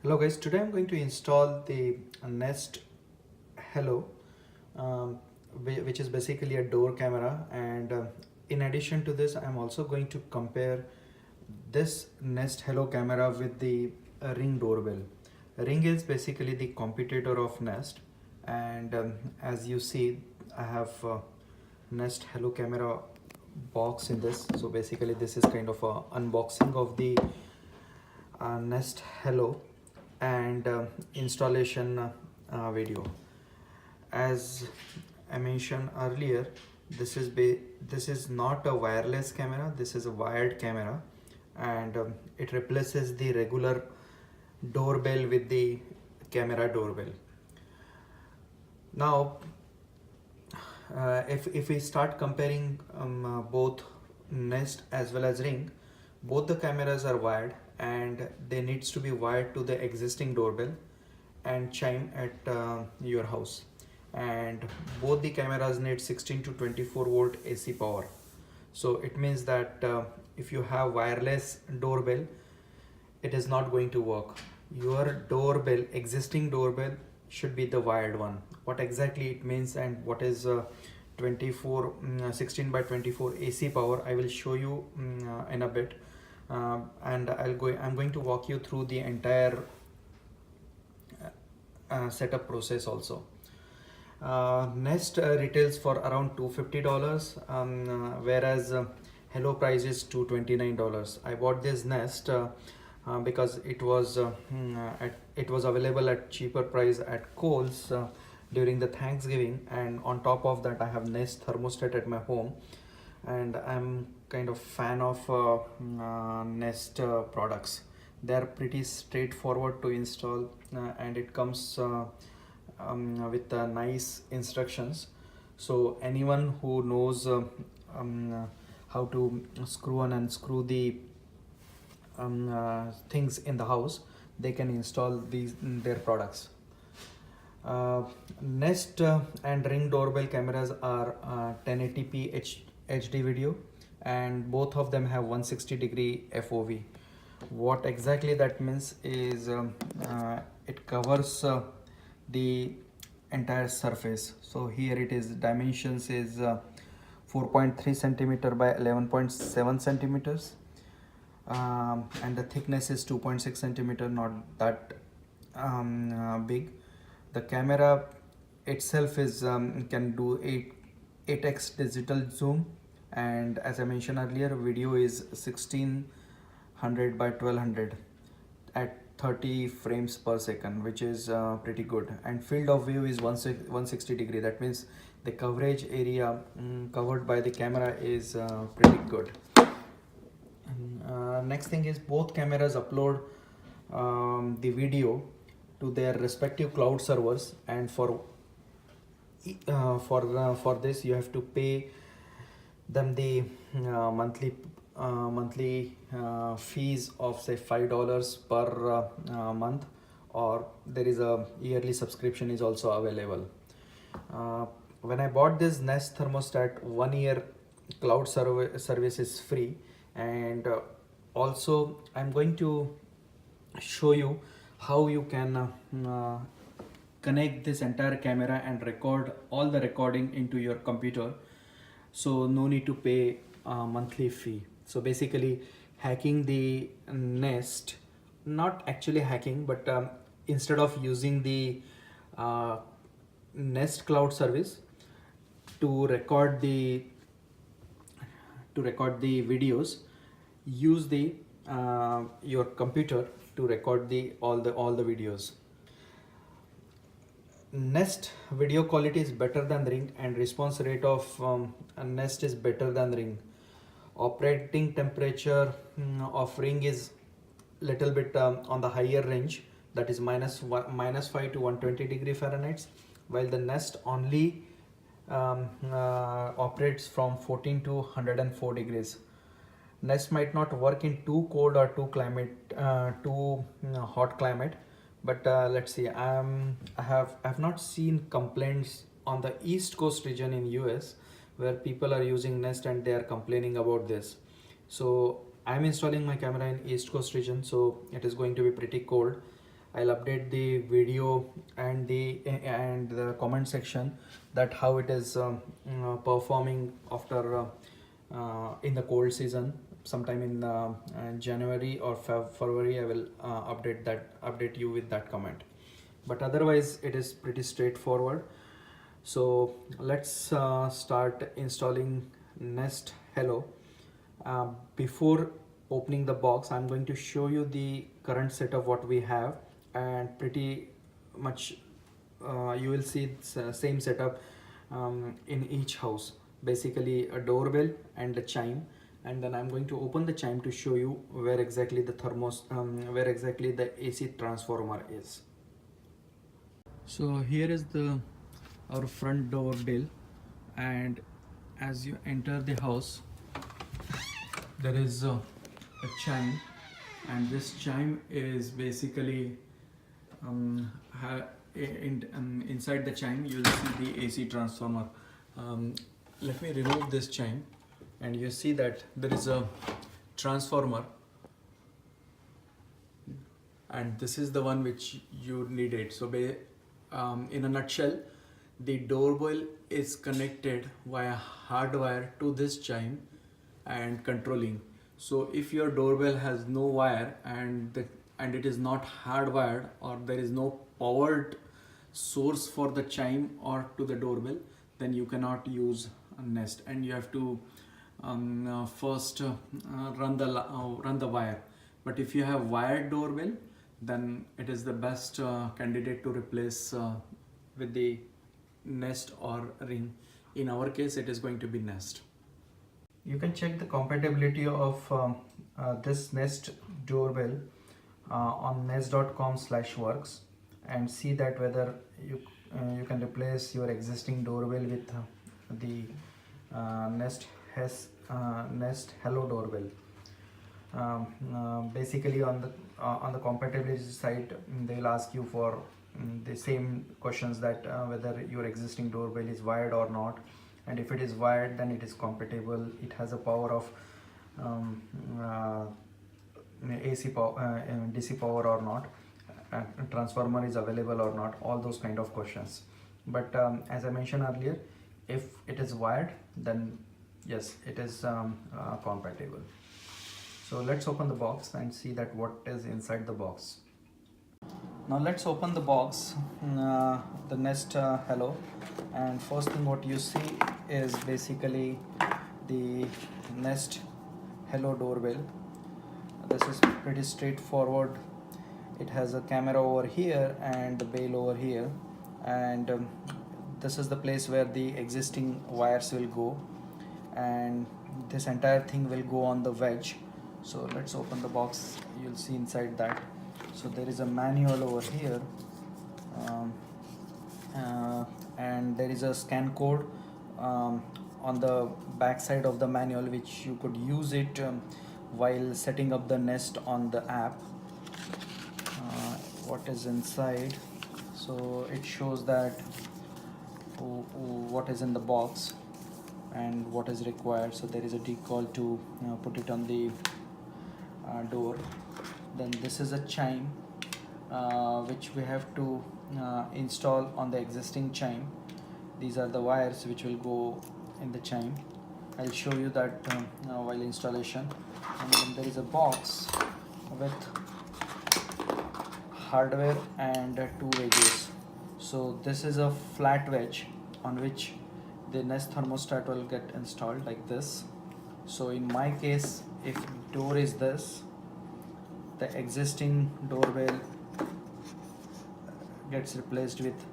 Hello guys, today I'm going to install the Nest Hello, which is basically a door camera, and in addition to this I'm also going to compare this Nest Hello camera with the Ring doorbell. Ring is basically the competitor of Nest, and as you see I have Nest Hello camera box in this. So basically this is kind of a unboxing of the Nest Hello and installation video. As I mentioned earlier, this is not a wireless camera, this is a wired camera, and it replaces the regular doorbell with the camera doorbell. Now if we start comparing both Nest as well as Ring, both the cameras are wired and they needs to be wired to the existing doorbell and chime at your house, and both the cameras need 16 to 24 volt AC power. So it means that if you have wireless doorbell, it is not going to work. Your doorbell, existing doorbell, should be the wired one. What exactly it means and what is 16 by 24 AC power, I will show you in a bit, and I'm going to walk you through the entire setup process also. Nest retails for around $250, whereas Hello price is $229. I bought this Nest because it was available at cheaper price at Kohl's during the Thanksgiving, and on top of that I have Nest thermostat at my home, and I'm kind of fan of Nest products. They are pretty straightforward to install, and it comes with nice instructions. So anyone who knows how to screw and unscrew the things in the house, they can install their products. Nest and Ring doorbell cameras are 1080p HD video, and both of them have 160-degree FOV. What exactly that means is it covers the entire surface. So here it is, dimensions is 4.3 centimeter by 11.7 centimeters, and the thickness is 2.6 centimeter, not that big. The camera itself is can do 8x digital zoom, and as I mentioned earlier, video is 1600 by 1200 at 30 frames per second, which is pretty good. And field of view is 160 degree. That means the coverage area covered by the camera is pretty good. Next thing is, both cameras upload the video to their respective cloud servers, and for this you have to pay them the monthly fees of say $5 per month, or there is a yearly subscription is also available. When I bought this Nest thermostat, 1 year cloud service is free, and also I'm going to show you how you can connect this entire camera and record all the recording into your computer, so no need to pay a monthly fee. So basically hacking the Nest, not actually hacking, but instead of using the Nest cloud service to record the videos, use the your computer to record all the videos. Nest video quality is better than Ring, and response rate of Nest is better than Ring. Operating temperature of Ring is little bit on the higher range, that is minus 5 to 120 degree Fahrenheit, while the Nest only operates from 14 to 104 degrees. Nest might not work in too cold or too hot climate, but let's see. I've not seen complaints on the East Coast region in US where people are using Nest and they are complaining about this. So I'm installing my camera in East Coast region, so it is going to be pretty cold. I'll update the video and the comment section that how it is performing after in the cold season. Sometime in January or February, I will update you with that comment. But otherwise, it is pretty straightforward. So let's start installing Nest Hello. Before opening the box, I'm going to show you the current setup what we have, and pretty much you will see same setup in each house. Basically a doorbell and a chime, and then I'm going to open the chime to show you where exactly the where exactly the AC transformer is. So here is our front doorbell, and as you enter the house, there is a chime, and this chime is basically inside the chime you'll see the AC transformer. Let me remove this chime, and you see that there is a transformer, and this is the one which you needed. So in a nutshell, the doorbell is connected via hardwire to this chime and controlling. So if your doorbell has no wire and it is not hardwired, or there is no powered source for the chime or to the doorbell, then you cannot use a Nest, and you have to first run the wire. But if you have wired doorbell, then it is the best candidate to replace with the Nest or Ring. In our case, it is going to be Nest. You can check the compatibility of this Nest doorbell on nest.com/works, and see that whether you can replace your existing doorbell with the Nest Hello doorbell. Basically on the compatibility side, they will ask you for the same questions, that whether your existing doorbell is wired or not, and if it is wired, then it is compatible, it has a power of AC power, DC power or not, transformer is available or not, all those kind of questions. But as I mentioned earlier, if it is wired, then yes, it is compatible. So let's open the box and see that what is inside the box. Now let's open the box, the Nest Hello, and first thing what you see is basically the Nest Hello doorbell. This is pretty straightforward. It has a camera over here and the bell over here, and this is the place where the existing wires will go, and this entire thing will go on the wedge. So let's open the box, you'll see inside that. So there is a manual over here, and there is a scan code on the back side of the manual, which you could use it while setting up the Nest on the app. What is inside? So it shows that what is in the box and what is required. So there is a decal to put it on the door. Then this is a chime which we have to install on the existing chime. These are the wires which will go in the chime. I'll show you that while installation. And then there is a box with hardware and two wedges. So this is a flat wedge on which the Nest thermostat will get installed like this. So in my case, if door is this, the existing doorbell gets replaced with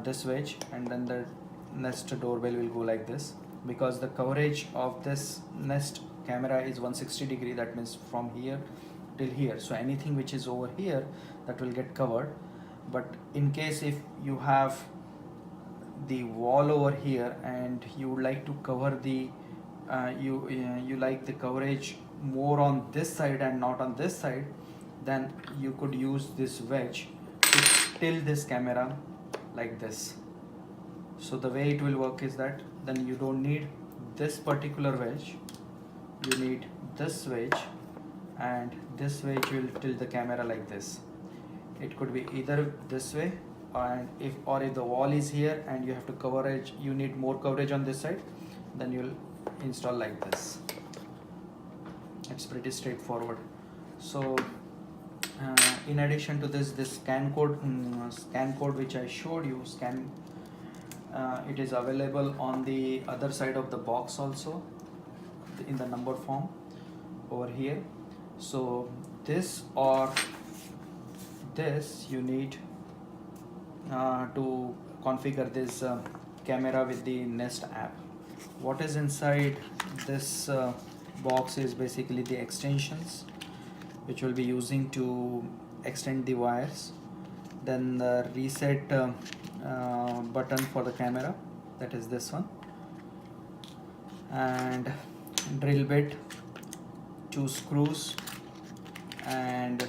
this wedge, and then the Nest doorbell will go like this, because the coverage of this Nest camera is 160 degree, that means from here till here. So anything which is over here, that will get covered. But in case if you have the wall over here and you would like to cover the you like the coverage more on this side and not on this side, then you could use this wedge to tilt this camera like this. So the way it will work is that then you don't need this particular wedge, you need this wedge, and this wedge will tilt the camera like this. It could be either this way, and if the wall is here and you have to coverage, you need more coverage on this side, then you'll install like this. It's pretty straightforward. So in addition to this scan code which I showed you, it is available on the other side of the box also, in the number form over here. So this or this you need to configure this camera with the Nest app. What is inside this box is basically the extensions which we'll be using to extend the wires, then the reset button for the camera, that is this one, and drill bit, 2 screws, and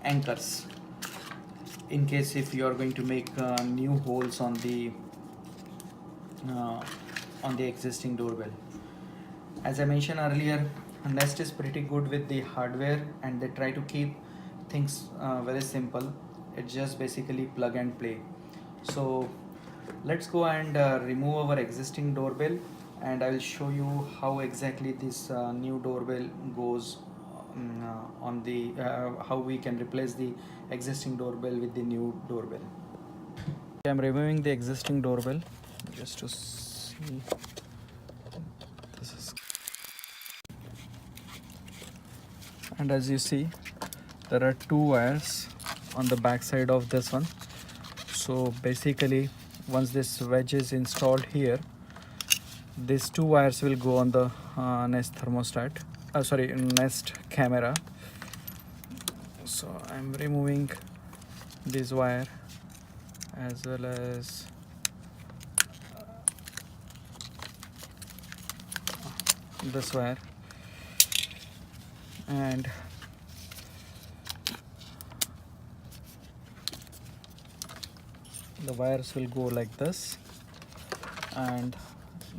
anchors in case if you are going to make new holes on the existing doorbell. As I mentioned earlier, Nest is pretty good with the hardware and they try to keep things very simple. It's just basically plug and play. So let's go and remove our existing doorbell, and I will show you how exactly this new doorbell goes on the how we can replace the existing doorbell with the new doorbell. I'm removing the existing doorbell just to see. This is, and as you see, there are 2 wires on the back side of this one. So basically, once this wedge is installed here, these 2 wires will go on the Nest thermostat, Nest camera. So I'm removing this wire as well as this wire, and the wires will go like this, and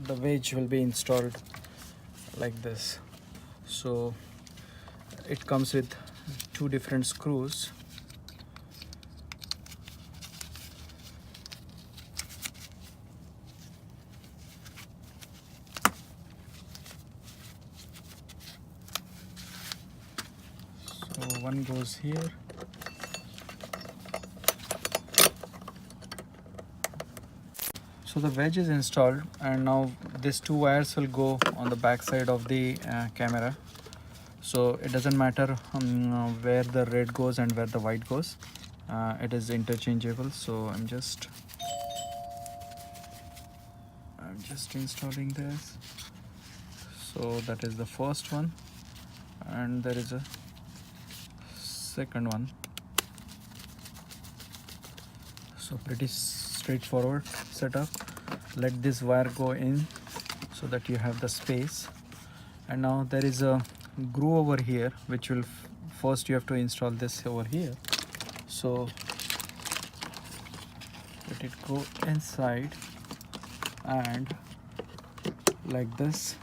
the wedge will be installed like this. So it comes with 2 different screws. So one goes here, so the wedge is installed, and now these 2 wires will go on the back side of the camera. So it doesn't matter where the red goes and where the white goes, it is interchangeable. So I'm just installing this. So that is the first one, and there is a second one. So pretty straightforward setup. Let this wire go in so that you have the space, and now there is a groove over here which will first you have to install this over here. So let it go inside and like this,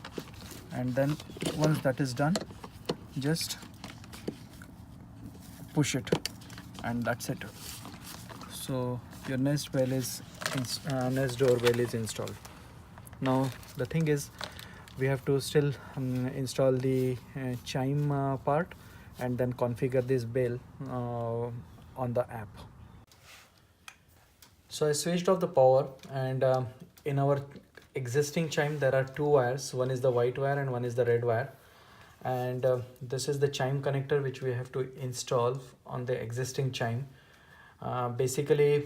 and then once that is done, just push it, and that's it. So your Nest doorbell is installed. Now the thing is, we have to still install the chime part and then configure this bell on the app. So I switched off the power, and in our existing chime there are 2 wires. One is the white wire and one is the red wire, and this is the chime connector which we have to install on the existing chime. Basically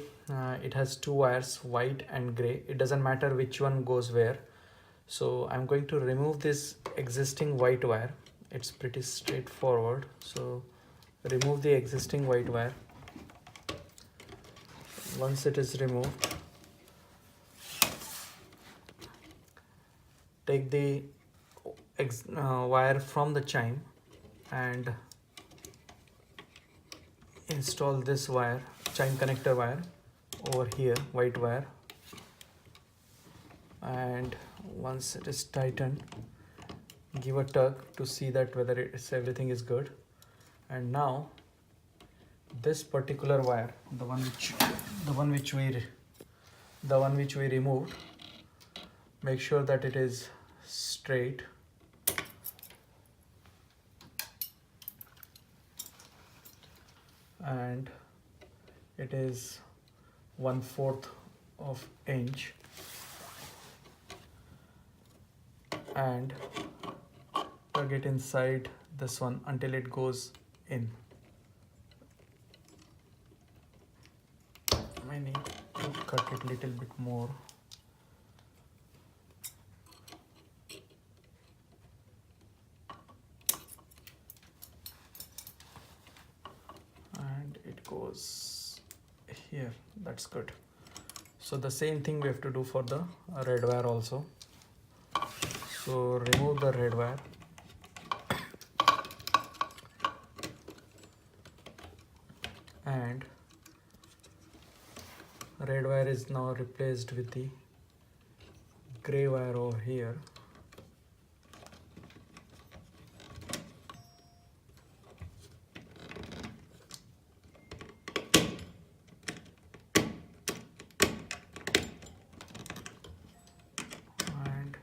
it has 2 wires, white and gray. It doesn't matter which one goes where. So I'm going to remove this existing white wire. It's pretty straightforward. So remove the existing white wire. Once it is removed, take the wire from the chime and install this wire, chime connector wire, over here, white wire, and once it is tightened, give a tug to see that whether everything is good. And now this particular wire, the one which we removed, make sure that it is straight. And it is 1/4 of inch, and plug it inside this one until it goes in. I need to cut it a little bit more. And it goes here. That's good. So the same thing we have to do for the red wire also. So remove the red wire. And red wire is now replaced with the gray wire over here. And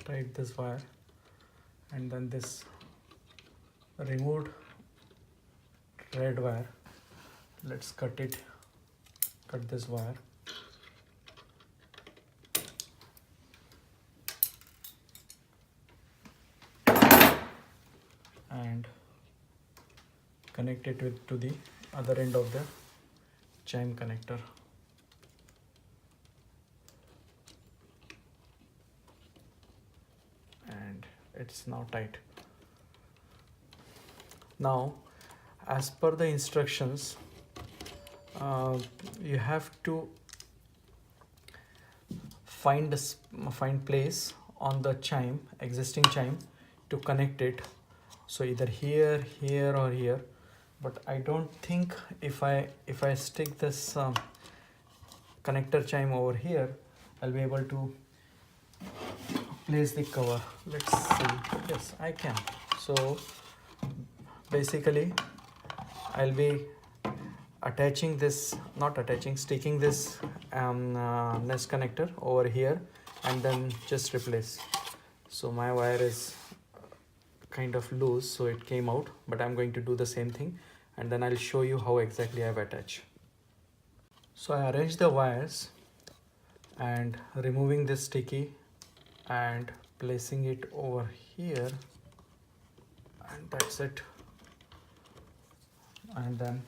tight this wire, and then this removed red wire, let's cut this wire. And connect it to the other end of the chime connector. And it's now tight. Now, as per the instructions, you have to find place on the chime, existing chime, to connect it. So either here, here, or here. But I don't think if I stick this connector chime over here, I'll be able to place the cover. Let's see. Yes, I can. So basically I'll be sticking this nest connector over here, and then just replace. So my wire is kind of loose, so it came out, but I'm going to do the same thing, and then I'll show you how exactly I've attached. So I arranged the wires and removing this sticky and placing it over here, and that's it. And then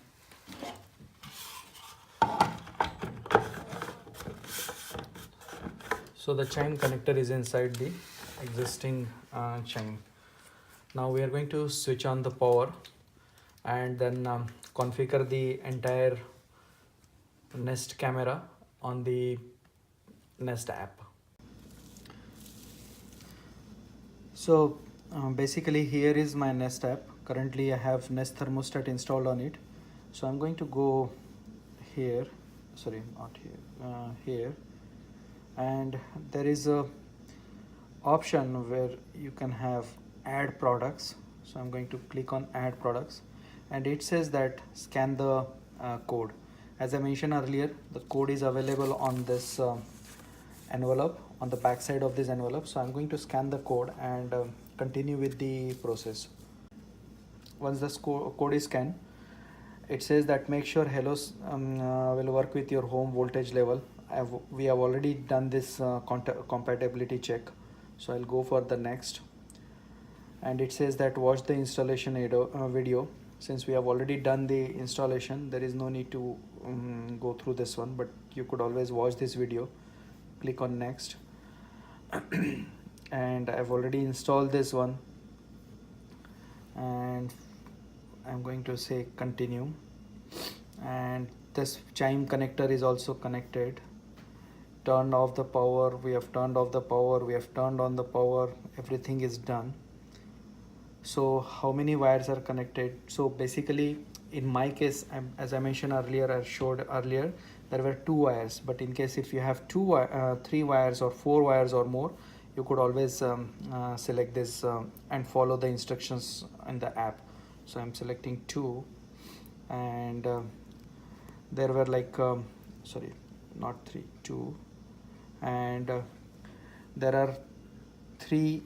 so the chime connector is inside the existing chime. Now we are going to switch on the power and then configure the entire Nest camera on the Nest app. So basically here is my Nest app. Currently I have Nest thermostat installed on it. So I'm going to go here, sorry, not here, here, and there is a option where you can have add products. So I'm going to click on add products, and it says that scan the code. As I mentioned earlier, the code is available on this envelope, on the back side of this envelope. So I'm going to scan the code and continue with the process. Once the code is scanned, it says that make sure Hellos will work with your home voltage level. We have already done this compatibility check, so I'll go for the next. And it says that watch the installation video. Since we have already done the installation, there is no need to go through this one, but you could always watch this video. Click on next. And I've already installed this one, and I'm going to say continue. And this chime connector is also connected. Turn off the power, we have turned off the power, we have turned on the power, everything is done. So how many wires are connected? So basically in my case, as I mentioned earlier, I showed earlier, there were 2 wires, but in case if you have 3 wires or 4 wires or more, you could always select this and follow the instructions in the app. So I'm selecting 2, and there were like sorry, not 3, 2, and there are 3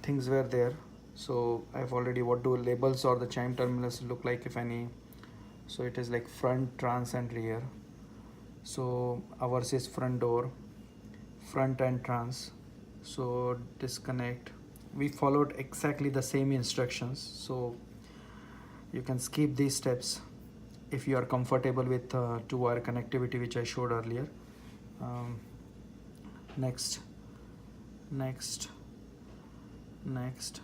things were there. So I've already, what do labels or the chime terminals look like, if any? So it is like front, trans and rear. So ours is front door, front and trans. So disconnect. We followed exactly the same instructions, so you can skip these steps if you are comfortable with 2-wire connectivity, which I showed earlier. Next, next, next,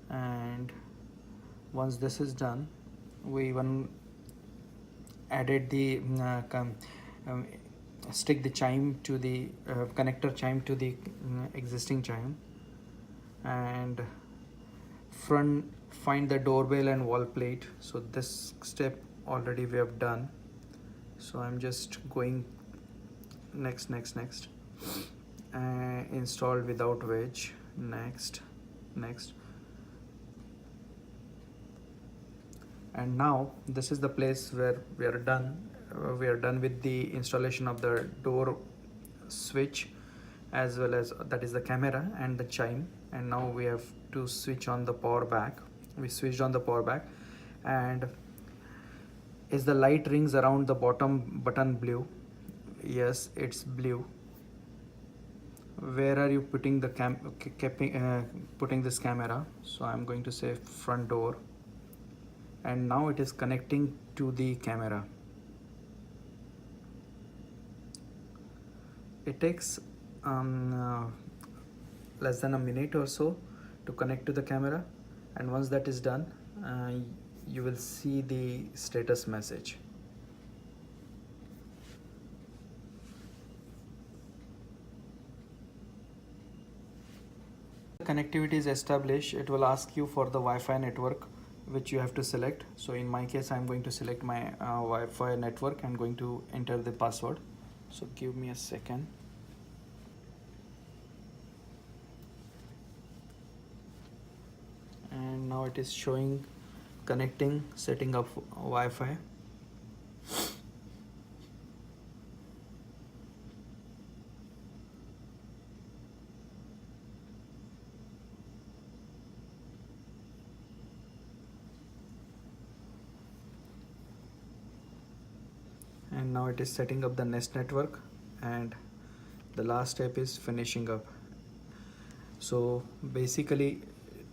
and once this is done, we even added the stick the chime to the connector chime to the existing chime, and front find the doorbell and wall plate. So this step already we have done, so I'm just going next, next, next. Installed without wedge, next, next. And now this is the place where we are done. We are done with the installation of the door switch, as well as that is the camera and the chime. And now we have to switch on the power back. We switched on the power back, and is the light rings around the bottom button blue? Yes, it's blue. Where are you putting the putting this camera? So I'm going to say front door, and now it is connecting to the camera. It takes less than a minute or so to connect to the camera, and once that is done, you will see the status message. Connectivity is established, it will ask you for the Wi-Fi network which you have to select. So in my case, I'm going to select my Wi-Fi network and going to enter the password. So give me a second. And now it is showing connecting, setting up Wi-Fi. And now it is setting up the Nest network, and the last step is finishing up. So basically,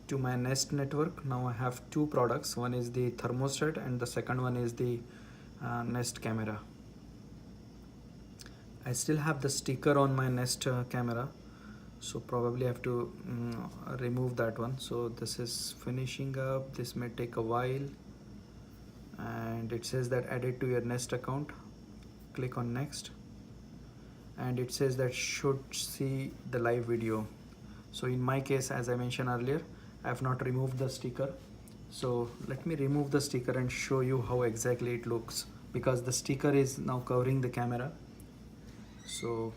to my Nest network, now I have 2 products. One is the thermostat and the second one is the Nest camera. I still have the sticker on my Nest camera, so probably I have to remove that one. So this is finishing up. This may take a while, and it says that added to your Nest account. Click on next, and it says that should see the live video. So in my case, as I mentioned earlier, I have not removed the sticker. So let me remove the sticker and show you how exactly it looks, because the sticker is now covering the camera. So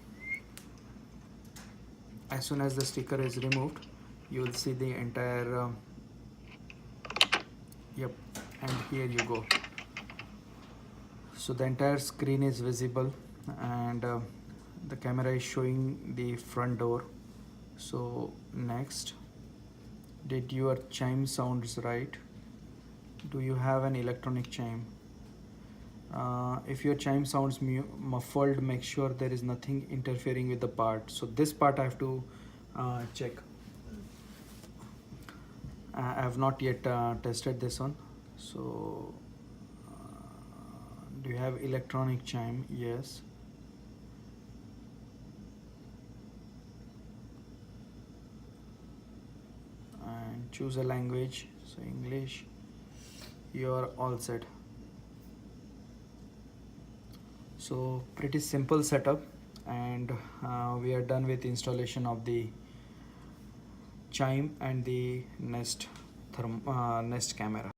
as soon as the sticker is removed, you will see the entire yep, and here you go. So the entire screen is visible, and the camera is showing the front door. So next, did your chime sounds right? Do you have an electronic chime? If your chime sounds muffled, make sure there is nothing interfering with the part. So this part I have to check. I have not yet tested this one. So do you have electronic chime? Yes. And choose a language, so English. You're all set. So pretty simple setup, and we are done with installation of the chime and the Nest camera.